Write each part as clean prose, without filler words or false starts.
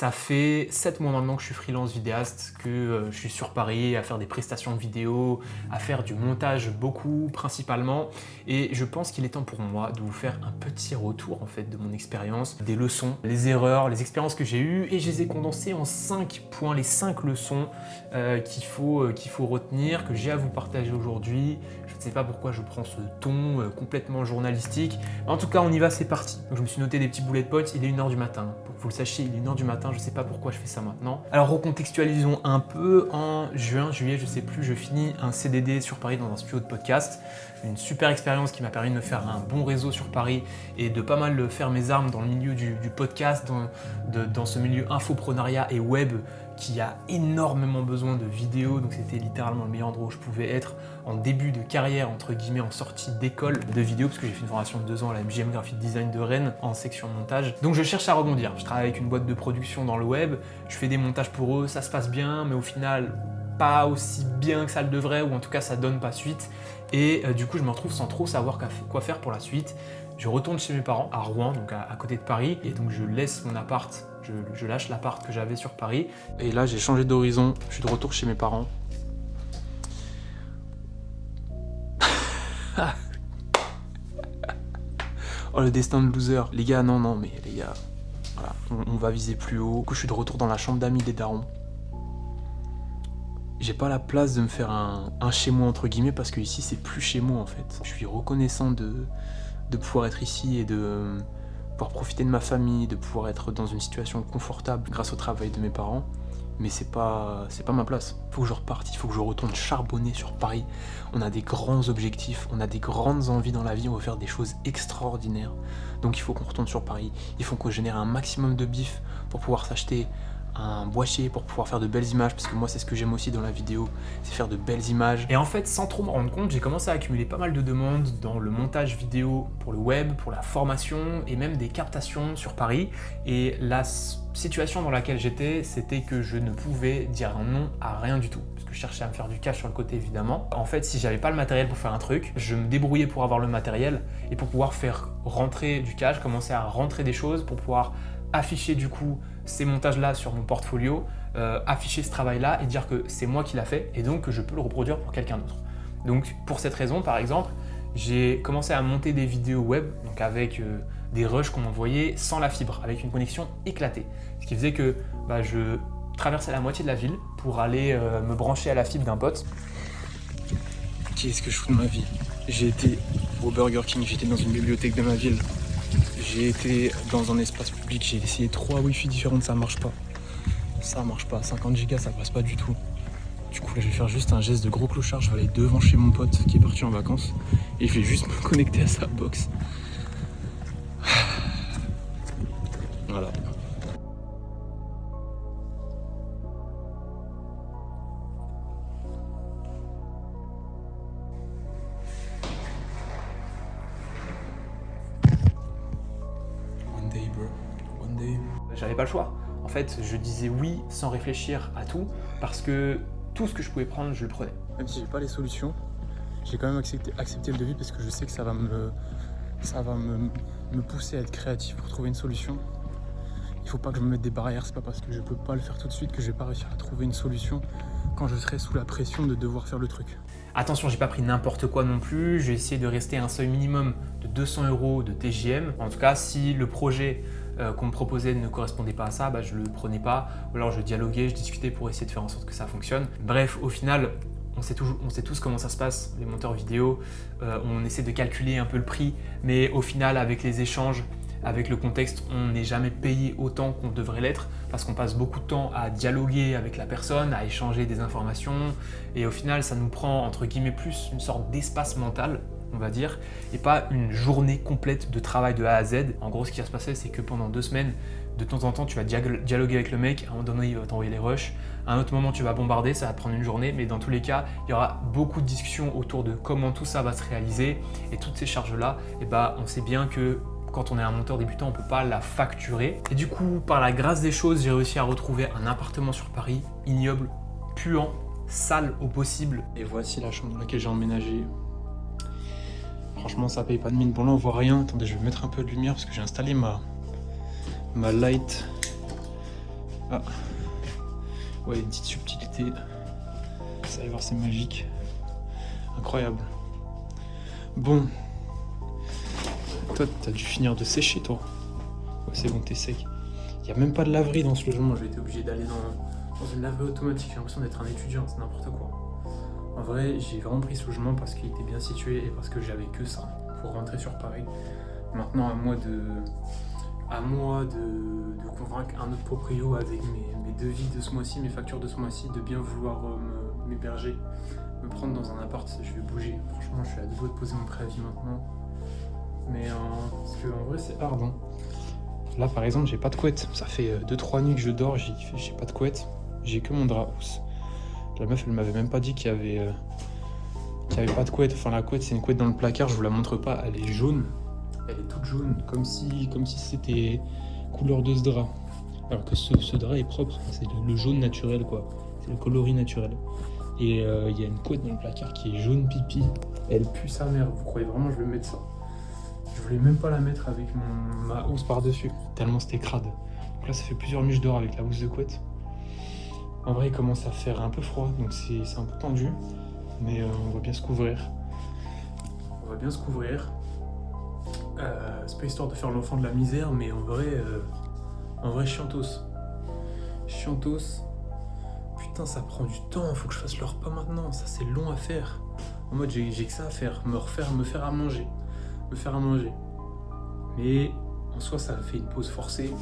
Ça fait 7 mois maintenant que je suis freelance vidéaste, que je suis sur Paris à faire des prestations de vidéos, à faire du montage beaucoup principalement. Et je pense qu'il est temps pour moi de vous faire un petit retour en fait de mon expérience, des leçons, les erreurs, les expériences que j'ai eues. Et je les ai condensées en 5 points, les 5 leçons qu'il faut retenir, que j'ai à vous partager aujourd'hui. Je ne sais pas pourquoi je prends ce ton complètement journalistique. En tout cas, on y va, c'est parti. Donc, je me suis noté des petits bullet points, il est 1h du matin. Pour que vous le sachiez, il est 1h du matin, je ne sais pas pourquoi je fais ça maintenant. Alors recontextualisons un peu, en juin, juillet, je ne sais plus, je finis un CDD sur Paris dans un studio de podcast. Une super expérience qui m'a permis de me faire un bon réseau sur Paris et de pas mal faire mes armes dans le milieu du podcast, dans ce milieu infoprenariat et web qui a énormément besoin de vidéos, donc c'était littéralement le meilleur endroit où je pouvais être en début de carrière, entre guillemets, en sortie d'école de vidéo, parce que j'ai fait une formation de 2 ans à la MGM Graphic Design de Rennes en section montage. Donc je cherche à rebondir, je travaille avec une boîte de production dans le web, je fais des montages pour eux, ça se passe bien, mais au final, pas aussi bien que ça le devrait, ou en tout cas ça donne pas suite, et du coup je me retrouve sans trop savoir quoi faire pour la suite. Je retourne chez mes parents, à Rouen, donc à côté de Paris, et donc je laisse mon appart, je lâche l'appart que j'avais sur Paris. Et là, j'ai changé d'horizon, je suis de retour chez mes parents. Oh, le destin de loser. Les gars, non, mais les gars, voilà, on va viser plus haut. Du coup, je suis de retour dans la chambre d'amis des darons. J'ai pas la place de me faire un chez moi, entre guillemets, parce que ici, c'est plus chez moi, en fait. Je suis reconnaissant de pouvoir être ici et de pouvoir profiter de ma famille, de pouvoir être dans une situation confortable grâce au travail de mes parents, mais c'est pas ma place. Il faut que je reparte, il faut que je retourne charbonner sur Paris. On a des grands objectifs, on a des grandes envies dans la vie, on veut faire des choses extraordinaires. Donc il faut qu'on retourne sur Paris, il faut qu'on génère un maximum de bif pour pouvoir s'acheter un boîtier pour pouvoir faire de belles images, parce que moi c'est ce que j'aime aussi dans la vidéo, c'est faire de belles images. Et en fait, sans trop me rendre compte, j'ai commencé à accumuler pas mal de demandes dans le montage vidéo pour le web, pour la formation et même des captations sur Paris. Et la situation dans laquelle j'étais, c'était que je ne pouvais dire non à rien du tout, parce que je cherchais à me faire du cash sur le côté évidemment. En fait, si j'avais pas le matériel pour faire un truc, je me débrouillais pour avoir le matériel et pour pouvoir faire rentrer du cash, commencer à rentrer des choses pour pouvoir afficher du coup ces montages-là sur mon portfolio, afficher ce travail-là et dire que c'est moi qui l'a fait et donc que je peux le reproduire pour quelqu'un d'autre. Donc pour cette raison, par exemple, j'ai commencé à monter des vidéos web, donc avec des rushs qu'on m'envoyait sans la fibre, avec une connexion éclatée. Ce qui faisait que je traversais la moitié de la ville pour aller me brancher à la fibre d'un pote. Qu'est-ce que je fous de ma vie? J'ai été au Burger King, j'étais dans une bibliothèque de ma ville. J'ai été dans un espace public, j'ai essayé 3 Wi-Fi différentes, ça marche pas. Ça marche pas, 50 Go ça passe pas du tout. Du coup là je vais faire juste un geste de gros clochard, je vais aller devant chez mon pote qui est parti en vacances et je vais juste me connecter à sa box. Voilà. J'avais pas le choix. En fait, je disais oui sans réfléchir à tout, parce que tout ce que je pouvais prendre, je le prenais. Même si j'ai pas les solutions, j'ai quand même accepté le devis parce que je sais que ça va me pousser à être créatif pour trouver une solution. Il faut pas que je me mette des barrières, c'est pas parce que je peux pas le faire tout de suite que je vais pas réussir à trouver une solution quand je serai sous la pression de devoir faire le truc. Attention, j'ai pas pris n'importe quoi non plus, j'ai essayé de rester à un seuil minimum de 200 € de TJM. En tout cas, si le projet qu'on me proposait ne correspondait pas à ça, je le prenais pas, ou alors je dialoguais, je discutais pour essayer de faire en sorte que ça fonctionne. Bref, au final, on sait tous comment ça se passe, les monteurs vidéo, on essaie de calculer un peu le prix, mais au final, avec les échanges, avec le contexte, on n'est jamais payé autant qu'on devrait l'être, parce qu'on passe beaucoup de temps à dialoguer avec la personne, à échanger des informations, et au final, ça nous prend, entre guillemets, plus une sorte d'espace mental, on va dire, et pas une journée complète de travail de A à Z. En gros, ce qui va se passer, c'est que pendant 2 semaines, de temps en temps, tu vas dialoguer avec le mec, à un moment donné, il va t'envoyer les rushs, à un autre moment, tu vas bombarder, ça va te prendre une journée, mais dans tous les cas, il y aura beaucoup de discussions autour de comment tout ça va se réaliser, et toutes ces charges-là, on sait bien que quand on est un monteur débutant, on ne peut pas la facturer. Et du coup, par la grâce des choses, j'ai réussi à retrouver un appartement sur Paris, ignoble, puant, sale au possible. Et voici la chambre dans laquelle j'ai emménagé. Franchement, ça paye pas de mine. Bon, là, on voit rien. Attendez, je vais mettre un peu de lumière parce que j'ai installé ma light Ah, ouais, une petite subtilité. Vous allez voir, c'est magique. Incroyable. Bon. Toi, t'as dû finir de sécher, toi. Ouais, c'est bon, t'es sec. Il n'y a même pas de laverie dans ce logement. J'ai été obligé d'aller dans une laverie automatique. J'ai l'impression d'être un étudiant, c'est n'importe quoi. En vrai, j'ai vraiment pris ce logement parce qu'il était bien situé et parce que j'avais que ça pour rentrer sur Paris. Maintenant, à moi de convaincre un autre proprio avec mes devis de ce mois-ci, mes factures de ce mois-ci, de bien vouloir m'héberger, me prendre dans un appart. Je vais bouger. Franchement, je suis à deux doigts de poser mon préavis maintenant. Mais parce que en vrai, c'est hard. Hein. Là, par exemple, j'ai pas de couette. Ça fait 2-3 nuits que je dors, j'ai pas de couette. J'ai que mon drap. La meuf, elle m'avait même pas dit qu'il y avait pas de couette. Enfin, la couette, c'est une couette dans le placard, je vous la montre pas. Elle est jaune. Elle est toute jaune, comme si c'était couleur de ce drap. Alors que ce drap est propre. C'est le jaune naturel, quoi. C'est le coloris naturel. Et il y a une couette dans le placard qui est jaune pipi. Elle pue sa mère. Vous croyez vraiment que je vais mettre ça? Je voulais même pas la mettre avec ma housse par-dessus, tellement c'était crade. Donc là, ça fait plusieurs nuits que je dors avec la housse de couette. En vrai, il commence à faire un peu froid, donc c'est un peu tendu. Mais on va bien se couvrir. C'est pas histoire de faire l'enfant de la misère, mais en vrai, chiantos. Putain, ça prend du temps, faut que je fasse le repas maintenant. Ça, c'est long à faire. En mode, j'ai que ça à faire, me faire à manger. Mais en soi, ça fait une pause forcée.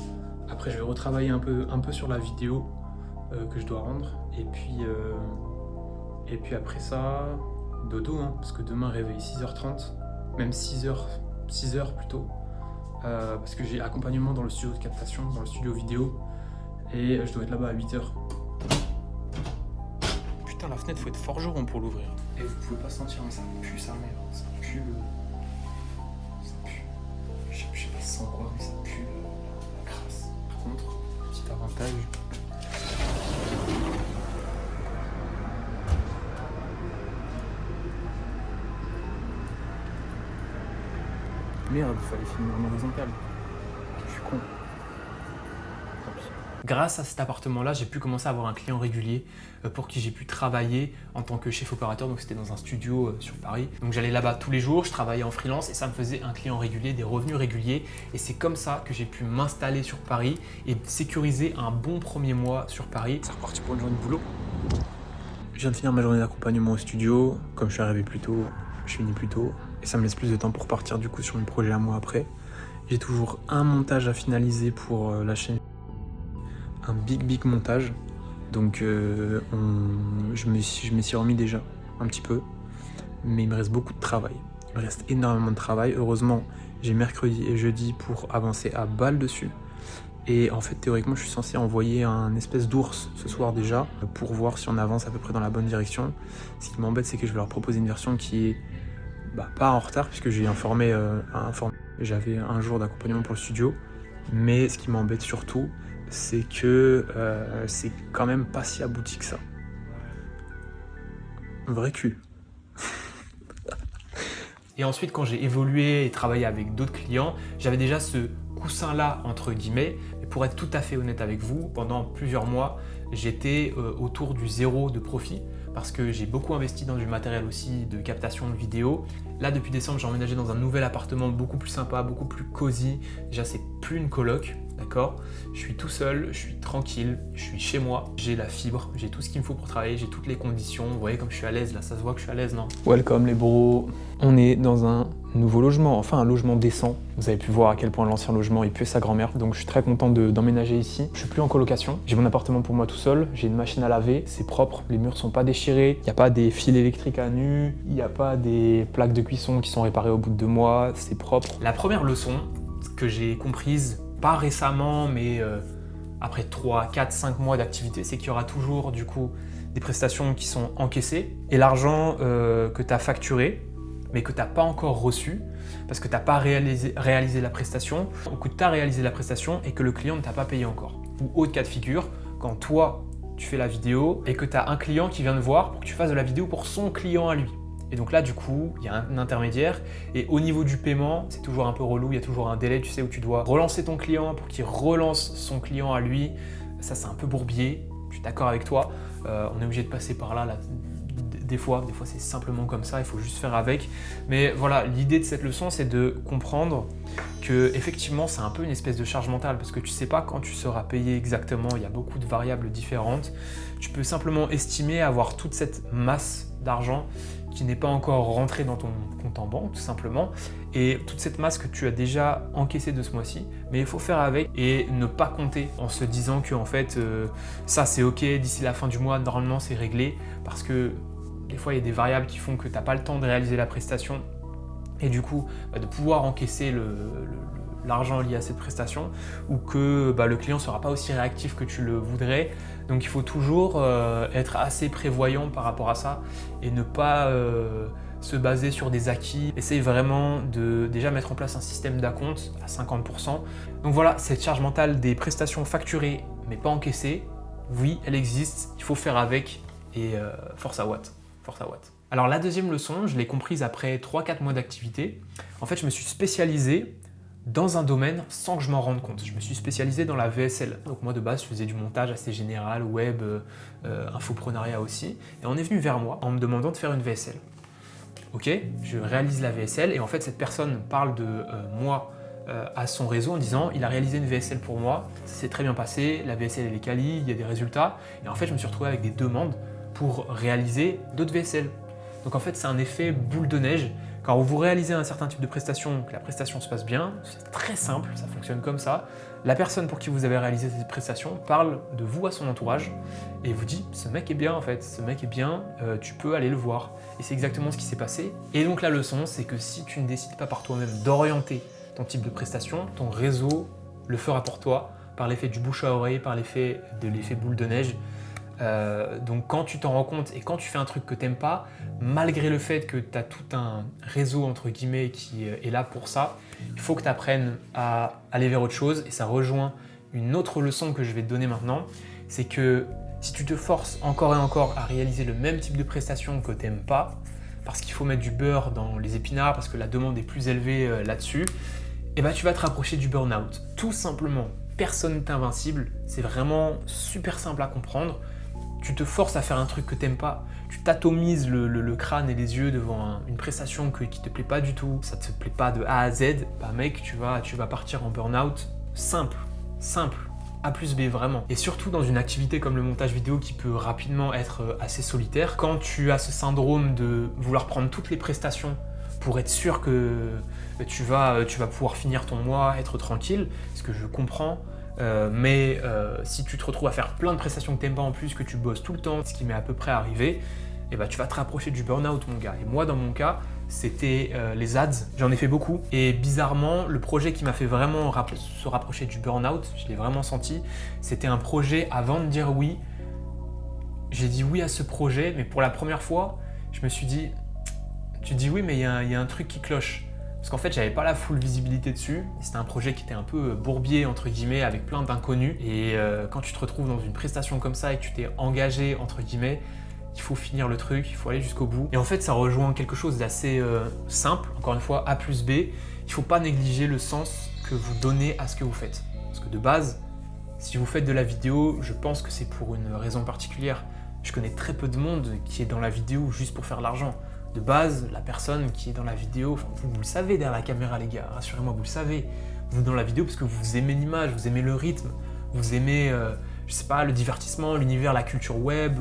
Après, je vais retravailler un peu sur la vidéo que je dois rendre. Et puis après ça, dodo, hein, parce que demain, réveil 6h30, même 6h plutôt. Parce que j'ai accompagnement dans le studio de captation, dans le studio vidéo. Et je dois être là-bas à 8h. Putain, la fenêtre, faut être forgeron pour l'ouvrir. Et vous pouvez pas sentir, mais ça pue sa mère. Ça pue. Je sais pas sans quoi, mais ça pue la crasse. Par contre, petit avantage. Merde, il fallait filmer en horizontal. Je suis con. Tant pis. Grâce à cet appartement-là, j'ai pu commencer à avoir un client régulier pour qui j'ai pu travailler en tant que chef opérateur. Donc c'était dans un studio sur Paris. Donc j'allais là-bas tous les jours, je travaillais en freelance et ça me faisait un client régulier, des revenus réguliers. Et c'est comme ça que j'ai pu m'installer sur Paris et sécuriser un bon premier mois sur Paris. C'est reparti pour une journée de boulot. Je viens de finir ma journée d'accompagnement au studio. Comme je suis arrivé plus tôt, je finis plus tôt. Et ça me laisse plus de temps pour partir du coup sur mes projets à moi après. J'ai toujours un montage à finaliser pour la chaîne. Un big montage. Donc je me suis remis déjà un petit peu. Mais il me reste beaucoup de travail. Il me reste énormément de travail. Heureusement, j'ai mercredi et jeudi pour avancer à balle dessus. Et en fait, théoriquement, je suis censé envoyer un espèce d'ours ce soir déjà pour voir si on avance à peu près dans la bonne direction. Ce qui m'embête, c'est que je vais leur proposer une version qui est pas en retard puisque j'ai informé. J'avais un jour d'accompagnement pour le studio. Mais ce qui m'embête surtout, c'est que c'est quand même pas si abouti que ça. Vrai cul. Et ensuite, quand j'ai évolué et travaillé avec d'autres clients, j'avais déjà ce coussin-là, entre guillemets. Mais pour être tout à fait honnête avec vous, pendant plusieurs mois, j'étais autour du 0 de profit parce que j'ai beaucoup investi dans du matériel aussi de captation de vidéo. Là, depuis décembre, j'ai emménagé dans un nouvel appartement beaucoup plus sympa, beaucoup plus cosy. Déjà, c'est plus une coloc, d'accord? Je suis tout seul, je suis tranquille, je suis chez moi, j'ai la fibre, j'ai tout ce qu'il me faut pour travailler, j'ai toutes les conditions. Vous voyez comme je suis à l'aise là, ça se voit que je suis à l'aise, non? Welcome les bros. On est dans un nouveau logement, enfin un logement décent. Vous avez pu voir à quel point l'ancien logement il pue sa grand-mère. Donc je suis très content d'emménager ici. Je suis plus en colocation, j'ai mon appartement pour moi tout seul, j'ai une machine à laver, c'est propre, les murs sont pas déchirés, il n'y a pas des fils électriques à nu, il n'y a pas des plaques de cuisson qui sont réparées au bout de 2 mois, c'est propre. La première leçon que j'ai comprise, pas récemment, mais après 3, 4, 5 mois d'activité, c'est qu'il y aura toujours du coup des prestations qui sont encaissées et l'argent que tu as facturé, mais que tu n'as pas encore reçu parce que tu n'as pas réalisé la prestation ou que tu as réalisé la prestation et que le client ne t'a pas payé encore. Ou autre cas de figure, quand toi, tu fais la vidéo et que tu as un client qui vient te voir pour que tu fasses de la vidéo pour son client à lui. Et donc là, du coup, il y a un intermédiaire et au niveau du paiement, c'est toujours un peu relou, il y a toujours un délai, tu sais, où tu dois relancer ton client pour qu'il relance son client à lui. Ça, c'est un peu bourbier, je suis d'accord avec toi. On est obligé de passer par là, des fois c'est simplement comme ça, il faut juste faire avec. Mais voilà, l'idée de cette leçon, c'est de comprendre que effectivement c'est un peu une espèce de charge mentale parce que tu sais pas quand tu seras payé exactement, il y a beaucoup de variables différentes. Tu peux simplement estimer avoir toute cette masse d'argent qui n'est pas encore rentrée dans ton compte en banque tout simplement, et toute cette masse que tu as déjà encaissée de ce mois-ci, mais il faut faire avec et ne pas compter en se disant que en fait ça c'est ok, d'ici la fin du mois normalement c'est réglé, parce que des fois il y a des variables qui font que tu n'as pas le temps de réaliser la prestation et du coup de pouvoir encaisser l'argent lié à cette prestation, ou que le client ne sera pas aussi réactif que tu le voudrais. Donc il faut toujours être assez prévoyant par rapport à ça et ne pas se baser sur des acquis. Essaye vraiment de déjà mettre en place un système d'acompte à 50%. Donc voilà, cette charge mentale des prestations facturées mais pas encaissées, oui, elle existe, il faut faire avec et force à Watt. Force à Watt. Alors la deuxième leçon, je l'ai comprise après 3-4 mois d'activité. En fait, je me suis spécialisé dans un domaine sans que je m'en rende compte. Je me suis spécialisé dans la VSL. Donc moi de base, je faisais du montage assez général, web, infoprenariat aussi. Et on est venu vers moi en me demandant de faire une VSL. Ok, je réalise la VSL et en fait cette personne parle de moi à son réseau en disant il a réalisé une VSL pour moi, ça s'est très bien passé, la VSL elle est quali, il y a des résultats. Et en fait je me suis retrouvé avec des demandes pour réaliser d'autres VSL. Donc en fait c'est un effet boule de neige. Quand vous réalisez un certain type de prestation, que la prestation se passe bien, c'est très simple, ça fonctionne comme ça. La personne pour qui vous avez réalisé cette prestation parle de vous à son entourage et vous dit ce mec est bien en fait, ce mec est bien, tu peux aller le voir. Et c'est exactement ce qui s'est passé. Et donc la leçon, c'est que si tu ne décides pas par toi-même d'orienter ton type de prestation, ton réseau le fera pour toi par l'effet du bouche à oreille, par l'effet boule de neige. Donc quand tu t'en rends compte et quand tu fais un truc que t'aimes pas, malgré le fait que tu as tout un réseau entre guillemets qui est là pour ça, il faut que tu apprennes à aller vers autre chose. Et ça rejoint une autre leçon que je vais te donner maintenant, c'est que si tu te forces encore et encore à réaliser le même type de prestation que t'aimes pas, parce qu'il faut mettre du beurre dans les épinards, parce que la demande est plus élevée là-dessus, et tu vas te rapprocher du burn-out. Tout simplement, personne n'est invincible, c'est vraiment super simple à comprendre. Tu te forces à faire un truc que t'aimes pas, tu t'atomises le crâne et les yeux devant une prestation qui te plaît pas du tout, ça te plaît pas de A à Z, mec, tu vas partir en burn-out. Simple, A plus B vraiment. Et surtout dans une activité comme le montage vidéo qui peut rapidement être assez solitaire, quand tu as ce syndrome de vouloir prendre toutes les prestations pour être sûr que tu vas pouvoir finir ton mois, être tranquille, ce que je comprends. Mais si tu te retrouves à faire plein de prestations que tu n'aimes pas en plus, que tu bosses tout le temps, ce qui m'est à peu près arrivé, tu vas te rapprocher du burn-out mon gars. Et moi dans mon cas, c'était les ads, j'en ai fait beaucoup. Et bizarrement, le projet qui m'a fait vraiment se rapprocher du burn-out, je l'ai vraiment senti, c'était un projet avant de dire oui. J'ai dit oui à ce projet, mais pour la première fois, je me suis dit, tu dis oui mais il y a un truc qui cloche. Parce qu'en fait, j'avais pas la full visibilité dessus. C'était un projet qui était un peu bourbier, entre guillemets, avec plein d'inconnus. Et quand tu te retrouves dans une prestation comme ça et que tu t'es engagé, entre guillemets, il faut finir le truc, il faut aller jusqu'au bout. Et en fait, ça rejoint quelque chose d'assez simple. Encore une fois, A plus B. Il faut pas négliger le sens que vous donnez à ce que vous faites. Parce que de base, si vous faites de la vidéo, je pense que c'est pour une raison particulière. Je connais très peu de monde qui est dans la vidéo juste pour faire de l'argent. De base, la personne qui est dans la vidéo, vous le savez derrière la caméra les gars, rassurez-moi, vous le savez. Vous êtes dans la vidéo parce que vous aimez l'image, vous aimez le rythme, vous aimez, je sais pas, le divertissement, l'univers, la culture web,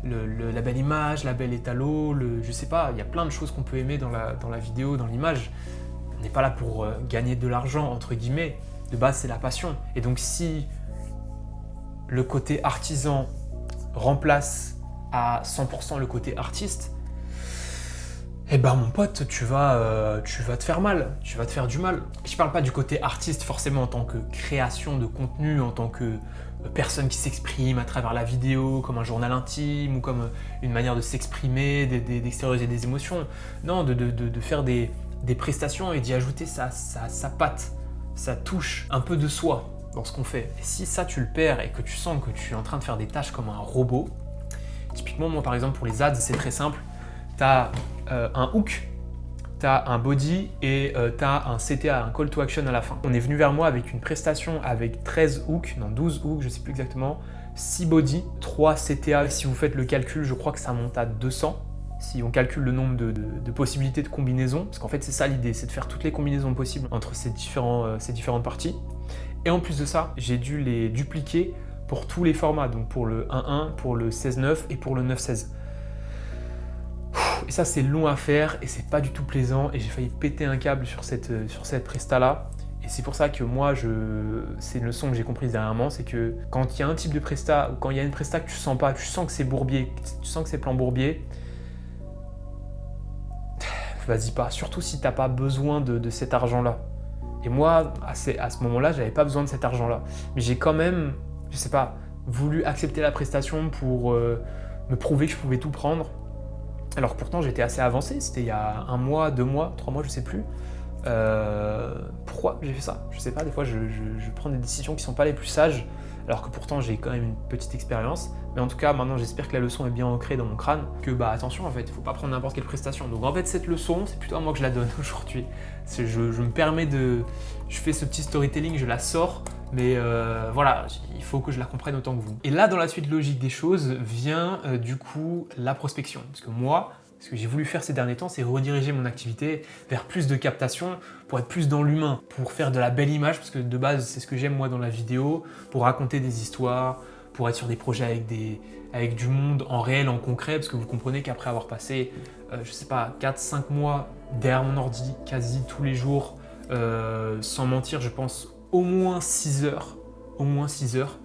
la belle image, la belle étalo, je sais pas, il y a plein de choses qu'on peut aimer dans la vidéo, dans l'image. On n'est pas là pour gagner de l'argent, entre guillemets. De base, c'est la passion. Et donc si le côté artisan remplace à 100% le côté artiste, mon pote, tu vas te faire mal, tu vas te faire du mal. Je parle pas du côté artiste forcément en tant que création de contenu, en tant que personne qui s'exprime à travers la vidéo, comme un journal intime ou comme une manière de s'exprimer, d'extérioriser des émotions. Non, de faire des prestations et d'y ajouter sa patte, sa touche, un peu de soi dans ce qu'on fait. Et si ça tu le perds et que tu sens que tu es en train de faire des tâches comme un robot, typiquement moi par exemple pour les ads c'est très simple, tu as un hook, tu as un body et tu as un CTA, un call to action à la fin. On est venu vers moi avec une prestation avec 13 hooks, non 12 hooks, je sais plus exactement, 6 body, 3 CTA. Si vous faites le calcul, je crois que ça monte à 200. Si on calcule le nombre de possibilités de combinaisons, parce qu'en fait c'est ça l'idée, c'est de faire toutes les combinaisons possibles entre ces différentes parties. Et en plus de ça, j'ai dû les dupliquer pour tous les formats, donc pour le 1.1, pour le 16.9 et pour le 9.16. Et ça c'est long à faire et c'est pas du tout plaisant et j'ai failli péter un câble sur cette presta là. Et c'est pour ça que moi, c'est une leçon que j'ai comprise dernièrement, c'est que quand il y a un type de presta ou quand il y a une presta que tu sens pas, tu sens que c'est bourbier, tu sens que c'est plan bourbier, vas-y pas, surtout si tu n'as pas besoin de cet argent-là. Et moi, à ce moment-là, j'avais pas besoin de cet argent-là. Mais j'ai quand même, je sais pas, voulu accepter la prestation pour me prouver que je pouvais tout prendre. Alors pourtant, j'étais assez avancé, c'était il y a 1 mois, 2 mois, 3 mois, je sais plus. Pourquoi j'ai fait ça? Je sais pas, des fois je prends des décisions qui sont pas les plus sages, alors que pourtant j'ai quand même une petite expérience. Mais en tout cas, maintenant j'espère que la leçon est bien ancrée dans mon crâne, que bah attention en fait, il faut pas prendre n'importe quelle prestation. Donc en fait cette leçon, c'est plutôt à moi que je la donne aujourd'hui. Je me permets je fais ce petit storytelling, je la sors, mais voilà, il faut que je la comprenne autant que vous. Et là, dans la suite logique des choses, vient du coup la prospection. Parce que moi, ce que j'ai voulu faire ces derniers temps, c'est rediriger mon activité vers plus de captation, pour être plus dans l'humain, pour faire de la belle image, parce que de base, c'est ce que j'aime moi dans la vidéo, pour raconter des histoires, pour être sur des projets avec du monde en réel, en concret, parce que vous comprenez qu'après avoir passé, je sais pas, 4-5 mois derrière mon ordi, quasi tous les jours, sans mentir, je pense au moins 6 heures,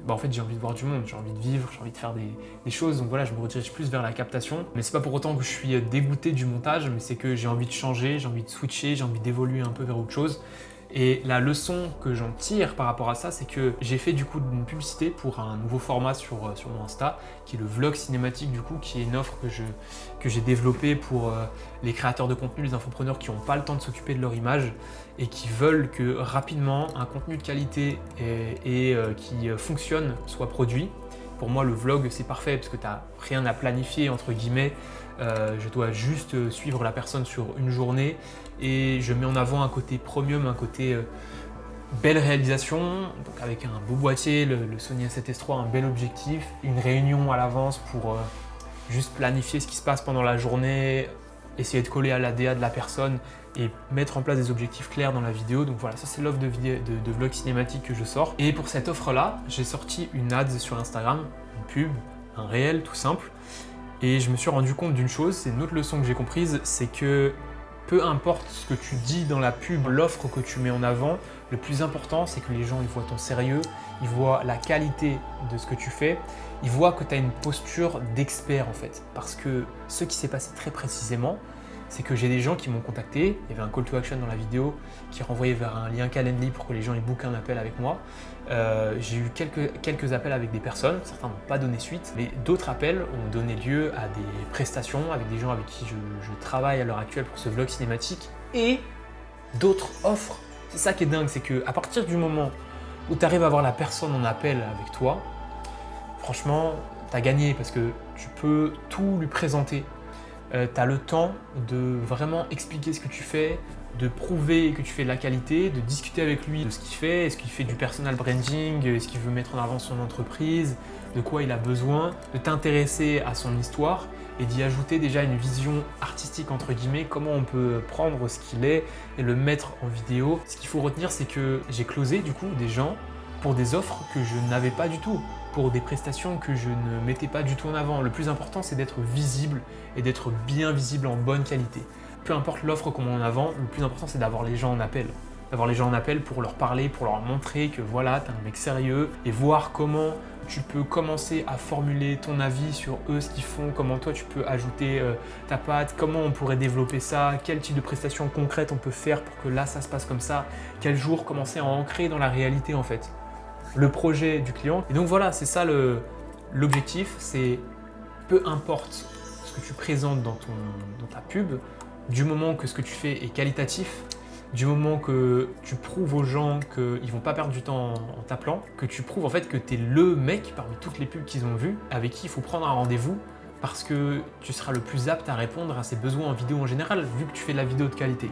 bah en fait j'ai envie de voir du monde, j'ai envie de vivre, j'ai envie de faire des choses, donc voilà, je me redirige plus vers la captation. Mais c'est pas pour autant que je suis dégoûté du montage, mais c'est que j'ai envie de changer, j'ai envie de switcher, j'ai envie d'évoluer un peu vers autre chose. Et la leçon que j'en tire par rapport à ça, c'est que j'ai fait du coup une publicité pour un nouveau format sur mon Insta, qui est le vlog cinématique du coup, qui est une offre que j'ai développée pour les créateurs de contenu, les infopreneurs qui n'ont pas le temps de s'occuper de leur image et qui veulent que rapidement un contenu de qualité et qui fonctionne soit produit. Pour moi, le vlog, c'est parfait parce que tu n'as rien à planifier, entre guillemets. Je dois juste suivre la personne sur une journée et je mets en avant un côté premium, un côté belle réalisation, donc avec un beau boîtier, le Sony A7S III, un bel objectif, une réunion à l'avance pour juste planifier ce qui se passe pendant la journée, essayer de coller à la DA de la personne et mettre en place des objectifs clairs dans la vidéo. Donc voilà, ça c'est l'offre de vlog cinématique que je sors. Et pour cette offre-là, j'ai sorti une ads sur Instagram, une pub, un réel tout simple. Et je me suis rendu compte d'une chose, c'est une autre leçon que j'ai comprise, c'est que peu importe ce que tu dis dans la pub, l'offre que tu mets en avant, le plus important c'est que les gens ils voient ton sérieux, ils voient la qualité de ce que tu fais, ils voient que tu as une posture d'expert en fait. Parce que ce qui s'est passé très précisément, c'est que j'ai des gens qui m'ont contacté, il y avait un call to action dans la vidéo qui renvoyait vers un lien Calendly pour que les gens ils bookent un appel avec moi. J'ai eu quelques appels avec des personnes, certains n'ont pas donné suite, mais d'autres appels ont donné lieu à des prestations avec des gens avec qui je travaille à l'heure actuelle pour ce vlog cinématique et d'autres offres. C'est ça qui est dingue, c'est qu'à partir du moment où tu arrives à avoir la personne en appel avec toi, franchement, tu as gagné parce que tu peux tout lui présenter. Tu as le temps de vraiment expliquer ce que tu fais, de prouver que tu fais de la qualité, de discuter avec lui de ce qu'il fait, est-ce qu'il fait du personal branding, est-ce qu'il veut mettre en avant son entreprise, de quoi il a besoin, de t'intéresser à son histoire et d'y ajouter déjà une vision artistique entre guillemets, comment on peut prendre ce qu'il est et le mettre en vidéo. Ce qu'il faut retenir, c'est que j'ai closé du coup des gens pour des offres que je n'avais pas du tout, pour des prestations que je ne mettais pas du tout en avant. Le plus important, c'est d'être visible et d'être bien visible en bonne qualité. Peu importe l'offre qu'on met en avant, le plus important, c'est d'avoir les gens en appel. D'avoir les gens en appel pour leur parler, pour leur montrer que voilà, t'es un mec sérieux et voir comment tu peux commencer à formuler ton avis sur eux, ce qu'ils font, comment toi tu peux ajouter ta patte, comment on pourrait développer ça, quel type de prestations concrètes on peut faire pour que là ça se passe comme ça, quel jour commencer à ancrer dans la réalité en fait le projet du client. Et donc voilà, c'est ça l'objectif, c'est peu importe ce que tu présentes dans ta pub, du moment que ce que tu fais est qualitatif, du moment que tu prouves aux gens qu'ils ne vont pas perdre du temps en t'appelant, que tu prouves en fait que tu es le mec parmi toutes les pubs qu'ils ont vues, avec qui il faut prendre un rendez-vous, parce que tu seras le plus apte à répondre à ses besoins en vidéo en général, vu que tu fais de la vidéo de qualité.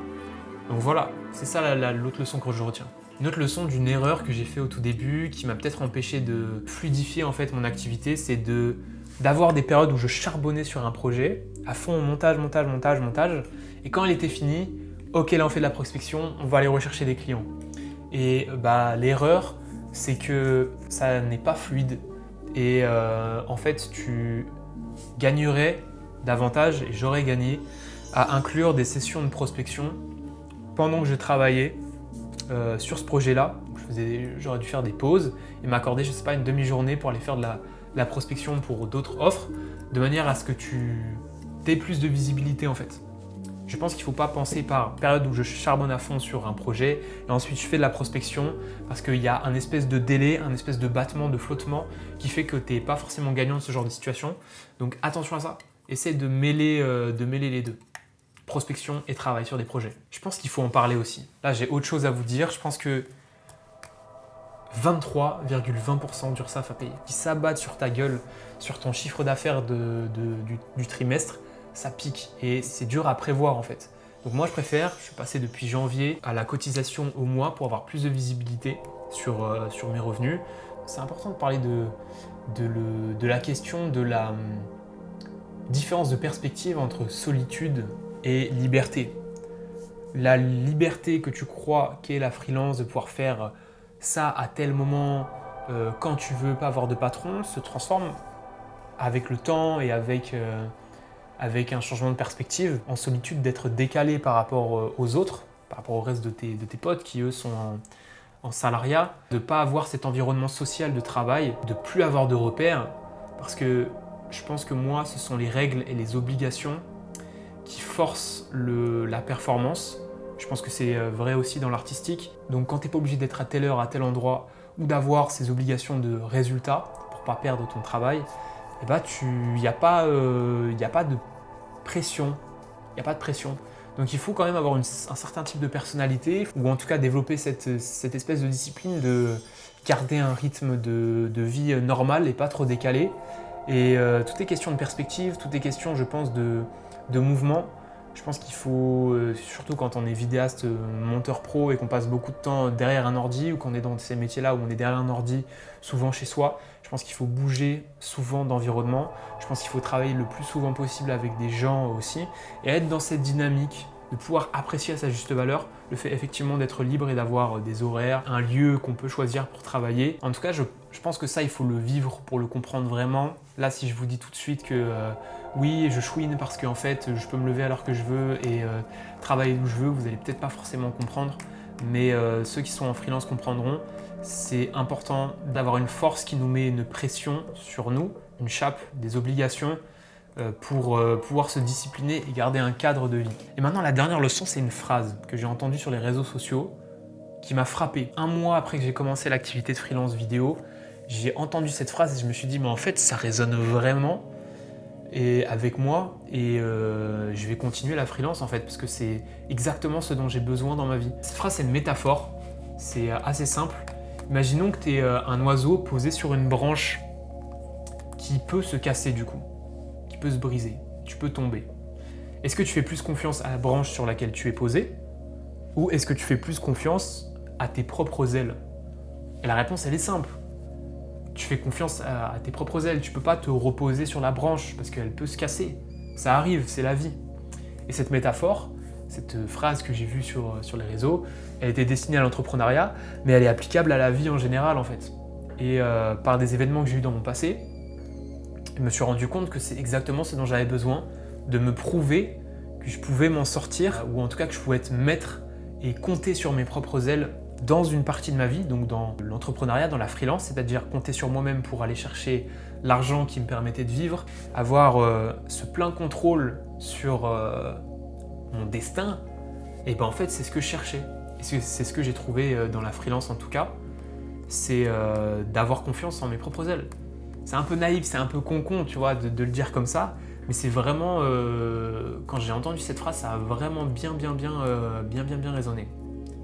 Donc voilà, c'est ça l'autre leçon que je retiens. Une autre leçon d'une erreur que j'ai fait au tout début, qui m'a peut-être empêché de fluidifier en fait mon activité, c'est d'avoir des périodes où je charbonnais sur un projet, à fond montage, et quand elle était finie, ok là on fait de la prospection, on va aller rechercher des clients. Et l'erreur, c'est que ça n'est pas fluide, et en fait tu gagnerais davantage, et j'aurais gagné, à inclure des sessions de prospection pendant que je travaillais sur ce projet-là. J'aurais dû faire des pauses et m'accorder, je sais pas, une demi-journée pour aller faire de la prospection pour d'autres offres, de manière à ce que tu aies plus de visibilité en fait. Je pense qu'il ne faut pas penser par période où je charbonne à fond sur un projet et ensuite je fais de la prospection, parce qu'il y a un espèce de délai, un espèce de battement, de flottement qui fait que tu n'es pas forcément gagnant de ce genre de situation. Donc attention à ça, essaie de mêler les deux. Prospection et travail sur des projets. Je pense qu'il faut en parler aussi. Là, j'ai autre chose à vous dire. Je pense que 23,20% d'URSSAF à payer, qui s'abattent sur ta gueule, sur ton chiffre d'affaires du trimestre, ça pique et c'est dur à prévoir en fait. Donc moi je suis passé depuis janvier à la cotisation au mois pour avoir plus de visibilité sur mes revenus. C'est important de parler de la question de la différence de perspective entre solitude et liberté. La liberté que tu crois qu'est la freelance, de pouvoir faire ça à tel moment, quand tu veux, pas avoir de patron, se transforme avec le temps et avec un changement de perspective en solitude, d'être décalé par rapport aux autres, par rapport au reste de tes potes qui eux sont en salariat, de ne pas avoir cet environnement social de travail, de plus avoir de repères, parce que je pense que moi ce sont les règles et les obligations qui forcent la performance. Je pense que c'est vrai aussi dans l'artistique. Donc quand tu n'es pas obligé d'être à telle heure, à tel endroit, ou d'avoir ces obligations de résultat pour ne pas perdre ton travail, il n'y a pas de pression. Il n'y a pas de pression. Donc il faut quand même avoir un certain type de personnalité, ou en tout cas développer cette espèce de discipline de garder un rythme de vie normal et pas trop décalé. Et tout est question de perspective, tout est question, je pense, de mouvement. Je pense qu'il faut, surtout quand on est vidéaste, monteur pro et qu'on passe beaucoup de temps derrière un ordi, ou qu'on est dans ces métiers-là où on est derrière un ordi, souvent chez soi, je pense qu'il faut bouger souvent d'environnement. Je pense qu'il faut travailler le plus souvent possible avec des gens aussi et être dans cette dynamique de pouvoir apprécier à sa juste valeur le fait effectivement d'être libre et d'avoir des horaires, un lieu qu'on peut choisir pour travailler. En tout cas, je pense que ça, il faut le vivre pour le comprendre vraiment. Là, si je vous dis tout de suite que oui, je chouine parce qu'en fait, je peux me lever à l'heure que je veux et travailler d'où je veux, vous n'allez peut-être pas forcément comprendre, mais ceux qui sont en freelance comprendront. C'est important d'avoir une force qui nous met une pression sur nous, une chape, des obligations, pour pouvoir se discipliner et garder un cadre de vie. Et maintenant, la dernière leçon, c'est une phrase que j'ai entendue sur les réseaux sociaux qui m'a frappé. Un mois après que j'ai commencé l'activité de freelance vidéo, j'ai entendu cette phrase et je me suis dit, mais en fait, ça résonne vraiment avec moi et je vais continuer la freelance en fait, parce que c'est exactement ce dont j'ai besoin dans ma vie. Cette phrase, c'est une métaphore, c'est assez simple. Imaginons que tu es un oiseau posé sur une branche qui peut se casser du coup, qui peut se briser, tu peux tomber. Est-ce que tu fais plus confiance à la branche sur laquelle tu es posé, ou est-ce que tu fais plus confiance à tes propres ailes? Et la réponse, elle est simple. Tu fais confiance à tes propres ailes, tu peux pas te reposer sur la branche parce qu'elle peut se casser. Ça arrive, c'est la vie. Et cette métaphore, cette phrase que j'ai vue sur les réseaux, elle était destinée à l'entrepreneuriat, mais elle est applicable à la vie en général en fait. Et par des événements que j'ai eus dans mon passé, je me suis rendu compte que c'est exactement ce dont j'avais besoin, de me prouver que je pouvais m'en sortir, ou en tout cas que je pouvais être maître et compter sur mes propres ailes dans une partie de ma vie, donc dans l'entrepreneuriat, dans la freelance, c'est-à-dire compter sur moi-même pour aller chercher l'argent qui me permettait de vivre, avoir ce plein contrôle sur mon destin. Et ben en fait, c'est ce que je cherchais. Et c'est ce que j'ai trouvé dans la freelance en tout cas, c'est d'avoir confiance en mes propres ailes. C'est un peu naïf, c'est un peu con-con, tu vois, de le dire comme ça, mais c'est vraiment, quand j'ai entendu cette phrase, ça a vraiment bien résonné.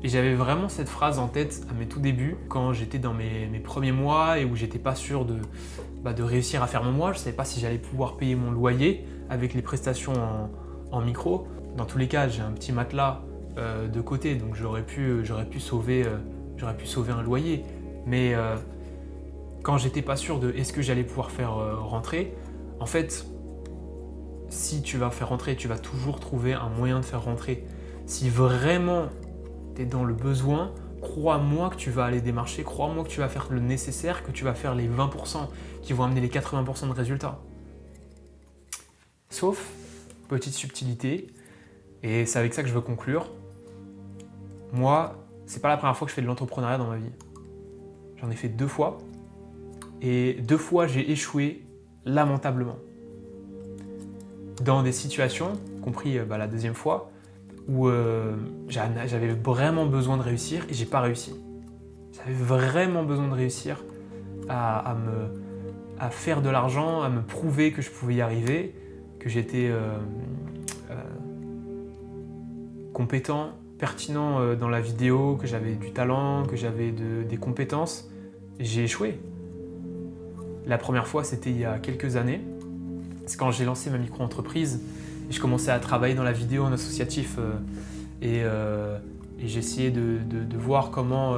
Et j'avais vraiment cette phrase en tête à mes tout débuts, quand j'étais dans mes premiers mois et où j'étais pas sûr de réussir à faire mon mois. Je ne savais pas si j'allais pouvoir payer mon loyer avec les prestations en micro. Dans tous les cas, j'ai un petit matelas de côté, donc j'aurais pu sauver un loyer. Mais quand j'étais pas sûr de est-ce que j'allais pouvoir faire rentrer, en fait, si tu vas faire rentrer, tu vas toujours trouver un moyen de faire rentrer. Si vraiment tu es dans le besoin, crois-moi que tu vas aller démarcher, crois-moi que tu vas faire le nécessaire, que tu vas faire les 20% qui vont amener les 80% de résultats. Sauf, petite subtilité, et c'est avec ça que je veux conclure, moi, c'est pas la première fois que je fais de l'entrepreneuriat dans ma vie. J'en ai fait 2 fois, et 2 fois j'ai échoué lamentablement. Dans des situations, compris la deuxième fois, où j'avais vraiment besoin de réussir et j'ai pas réussi. J'avais vraiment besoin de réussir à faire de l'argent, à me prouver que je pouvais y arriver, que j'étais compétent, pertinent dans la vidéo, que j'avais du talent, que j'avais des compétences. Et j'ai échoué. La première fois, c'était il y a quelques années. C'est quand j'ai lancé ma micro-entreprise et je commençais à travailler dans la vidéo en associatif et j'essayais de voir comment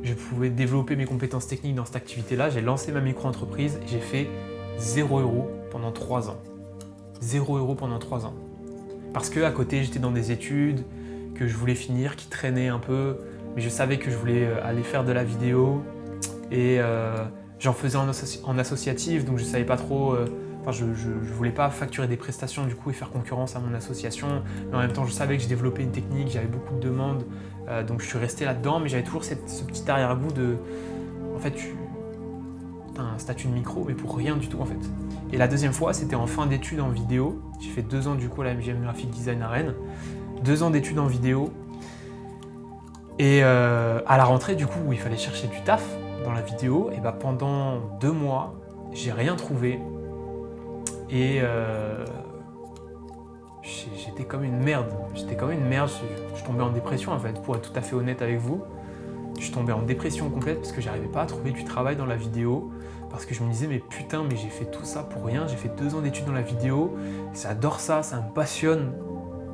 je pouvais développer mes compétences techniques dans cette activité-là. J'ai lancé ma micro-entreprise et j'ai fait 0 € pendant 3 ans. 0 € pendant 3 ans. Parce qu'à côté, j'étais dans des études que je voulais finir, qui traînaient un peu, mais je savais que je voulais aller faire de la vidéo et j'en faisais en associatif, donc je savais pas trop... je voulais pas facturer des prestations du coup et faire concurrence à mon association, mais en même temps je savais que je développais une technique, j'avais beaucoup de demandes, donc je suis resté là-dedans, mais j'avais toujours ce petit arrière-goût de... En fait, t'as un statut de micro, mais pour rien du tout en fait. Et la deuxième fois, c'était en fin d'études en vidéo. J'ai fait 2 ans du coup à la MGM Graphic Design à Rennes, 2 ans d'études en vidéo. Et à la rentrée du coup, où il fallait chercher du taf dans la vidéo, et pendant 2 mois, j'ai rien trouvé. Et j'étais comme une merde. Je tombais en dépression en fait, pour être tout à fait honnête avec vous. Je tombais en dépression complète parce que j'arrivais pas à trouver du travail dans la vidéo. Parce que je me disais, mais putain, mais j'ai fait tout ça pour rien. J'ai fait 2 ans d'études dans la vidéo. J'adore ça, ça me passionne.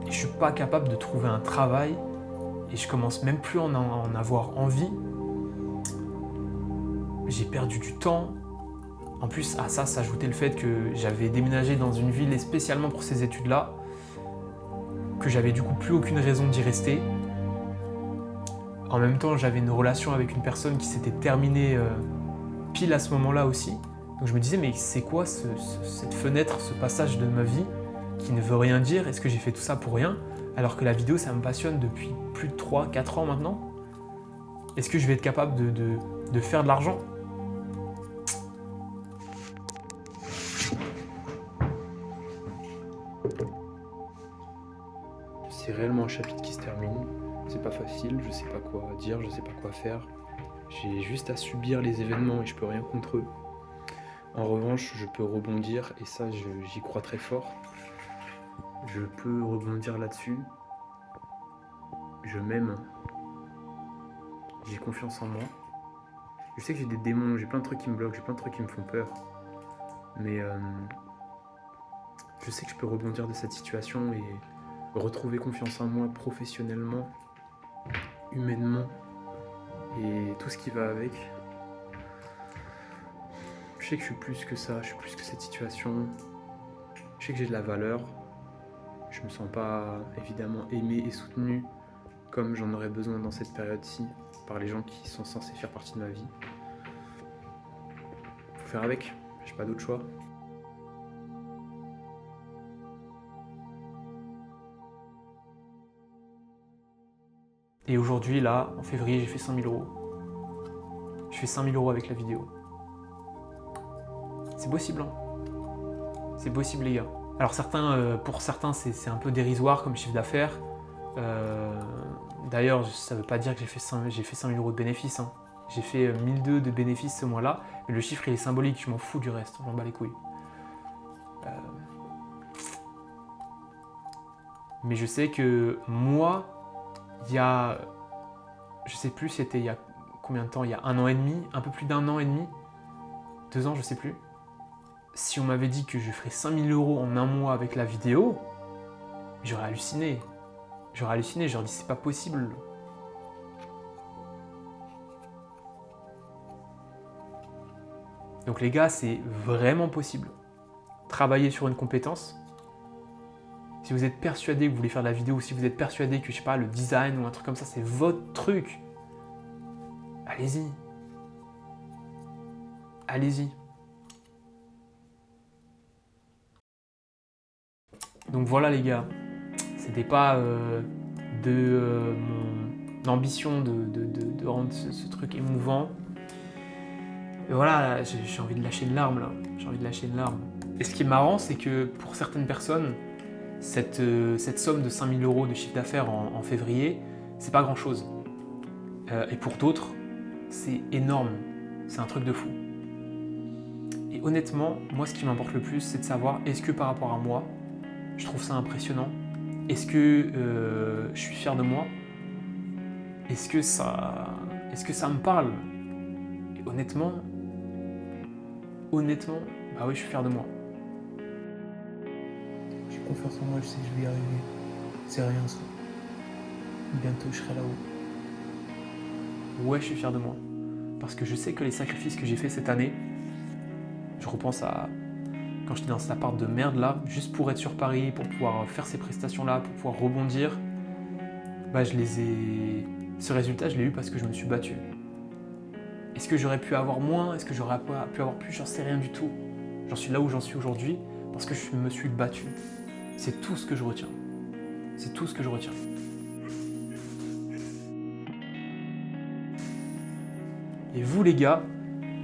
Et je suis pas capable de trouver un travail. Et je commence même plus à en avoir envie. J'ai perdu du temps. En plus, à ça s'ajoutait le fait que j'avais déménagé dans une ville spécialement pour ces études-là, que j'avais du coup plus aucune raison d'y rester. En même temps, j'avais une relation avec une personne qui s'était terminée pile à ce moment-là aussi. Donc je me disais, mais c'est quoi cette fenêtre, ce passage de ma vie qui ne veut rien dire? Est-ce que j'ai fait tout ça pour rien? Alors que la vidéo, ça me passionne depuis plus de 3-4 ans maintenant. Est-ce que je vais être capable de faire de l'argent? C'est réellement un chapitre qui se termine. C'est pas facile, je sais pas quoi dire, je sais pas quoi faire. J'ai juste à subir les événements et je peux rien contre eux. En revanche, je peux rebondir et ça, j'y crois très fort. Je peux rebondir là-dessus. Je m'aime. J'ai confiance en moi. Je sais que j'ai des démons, j'ai plein de trucs qui me bloquent, j'ai plein de trucs qui me font peur. Mais je sais que je peux rebondir de cette situation et retrouver confiance en moi professionnellement, humainement et tout ce qui va avec. Je sais que je suis plus que ça, je suis plus que cette situation. Je sais que j'ai de la valeur. Je me sens pas évidemment aimé et soutenu comme j'en aurais besoin dans cette période-ci par les gens qui sont censés faire partie de ma vie. Faut faire avec, j'ai pas d'autre choix. Et aujourd'hui, là, en février, j'ai fait 100 000 €. Je fais 5 000 € avec la vidéo. C'est possible, hein. C'est possible, les gars. Alors pour certains, c'est un peu dérisoire comme chiffre d'affaires. D'ailleurs, ça ne veut pas dire que j'ai fait 5 000 € de bénéfices. Hein. J'ai fait 1 200 de bénéfices ce mois-là, mais le chiffre il est symbolique, je m'en fous du reste, j'en bats les couilles. Mais je sais que moi, il y a, je sais plus, c'était il y a combien de temps, il y a 1 an et demi, un peu plus d'1 an et demi, 2 ans, je sais plus. Si on m'avait dit que je ferais 5000 € en un mois avec la vidéo, j'aurais halluciné. J'aurais dit c'est pas possible. Donc les gars, c'est vraiment possible. Travailler sur une compétence. Si vous êtes persuadé que vous voulez faire de la vidéo, si vous êtes persuadé que, je sais pas, le design ou un truc comme ça, c'est votre truc, allez-y. Allez-y. Donc voilà les gars, c'était pas mon ambition de rendre ce truc émouvant. Et voilà, j'ai envie de lâcher une larme là, j'ai envie de lâcher une larme. Et ce qui est marrant, c'est que pour certaines personnes, cette somme de 5000 € de chiffre d'affaires en février, c'est pas grand chose. Et pour d'autres, c'est énorme, c'est un truc de fou. Et honnêtement, moi ce qui m'importe le plus, c'est de savoir est-ce que par rapport à moi, je trouve ça impressionnant. Est-ce que je suis fier de moi? Est-ce que ça me parle? Et honnêtement, bah oui, je suis fier de moi. J'ai confiance en moi, je sais que je vais y arriver. C'est rien ça. Bientôt je serai là-haut. Ouais, je suis fier de moi. Parce que je sais que les sacrifices que j'ai fait cette année, je repense à quand j'étais dans cet appart de merde là, juste pour être sur Paris, pour pouvoir faire ces prestations là, pour pouvoir rebondir, bah ce résultat, je l'ai eu parce que je me suis battu. Est-ce que j'aurais pu avoir moins? Est-ce que j'aurais pu avoir plus? J'en sais rien du tout. J'en suis là où j'en suis aujourd'hui parce que je me suis battu. C'est tout ce que je retiens. C'est tout ce que je retiens. Et vous les gars,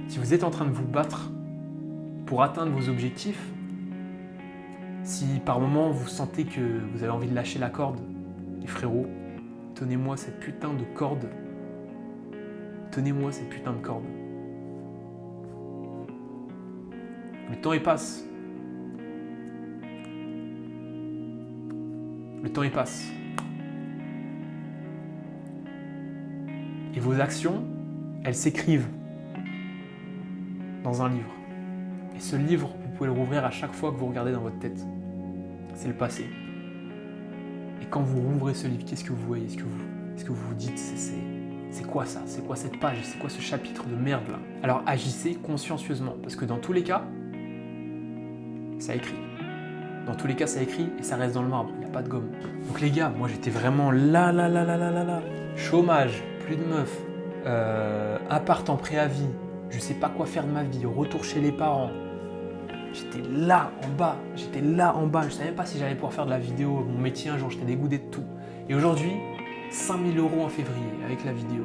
si vous êtes en train de vous battre pour atteindre vos objectifs, si par moment vous sentez que vous avez envie de lâcher la corde, les frérots, tenez-moi cette putain de corde. Tenez-moi cette putain de corde. Le temps il passe. Le temps il passe. Et vos actions, elles s'écrivent dans un livre. Et ce livre, vous pouvez le rouvrir à chaque fois que vous regardez dans votre tête. C'est le passé. Et quand vous rouvrez ce livre, qu'est-ce que vous voyez? Est-ce que vous vous dites, c'est quoi ça? C'est quoi cette page? C'est quoi ce chapitre de merde là? Alors agissez consciencieusement, parce que dans tous les cas, ça écrit. Dans tous les cas, ça écrit et ça reste dans le marbre, il n'y a pas de gomme. Donc les gars, moi j'étais vraiment là. Chômage, plus de meufs, appart en préavis, je sais pas quoi faire de ma vie, retour chez les parents. J'étais là en bas, je savais même pas si j'allais pouvoir faire de la vidéo, mon métier un jour, j'étais dégoûté de tout. Et aujourd'hui, 5000 € en février avec la vidéo.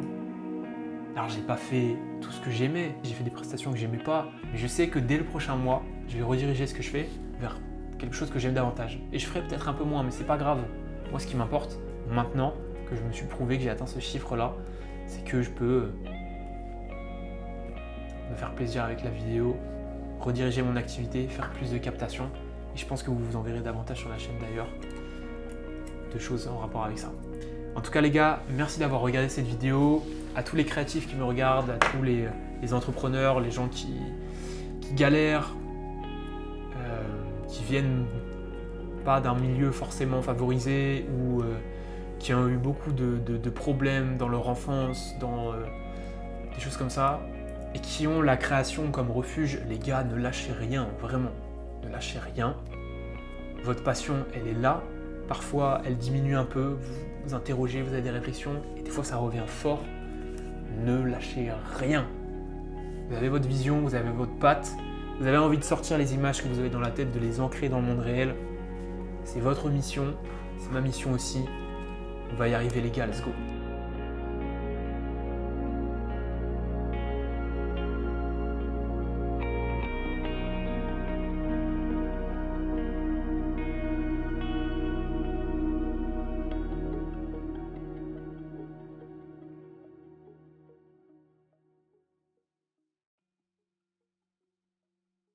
Alors j'ai pas fait tout ce que j'aimais, j'ai fait des prestations que j'aimais pas, mais je sais que dès le prochain mois, je vais rediriger ce que je fais vers quelque chose que j'aime davantage. Et je ferai peut-être un peu moins, mais c'est pas grave. Moi ce qui m'importe maintenant, que je me suis prouvé que j'ai atteint ce chiffre-là, c'est que je peux me faire plaisir avec la vidéo, rediriger mon activité, faire plus de captations. Et je pense que vous en verrez davantage sur la chaîne d'ailleurs, de choses en rapport avec ça. En tout cas les gars, merci d'avoir regardé cette vidéo. À tous les créatifs qui me regardent, à tous les entrepreneurs, les gens qui galèrent, qui viennent pas d'un milieu forcément favorisé ou qui ont eu beaucoup de problèmes dans leur enfance, dans des choses comme ça, et qui ont la création comme refuge. Les gars, ne lâchez rien, vraiment, ne lâchez rien. Votre passion, elle est là. Parfois, elle diminue un peu, vous vous interrogez, vous avez des réflexions, et des fois, ça revient fort. Ne lâchez rien. Vous avez votre vision, vous avez votre patte, vous avez envie de sortir les images que vous avez dans la tête, de les ancrer dans le monde réel. C'est votre mission, c'est ma mission aussi. On va y arriver les gars, let's go.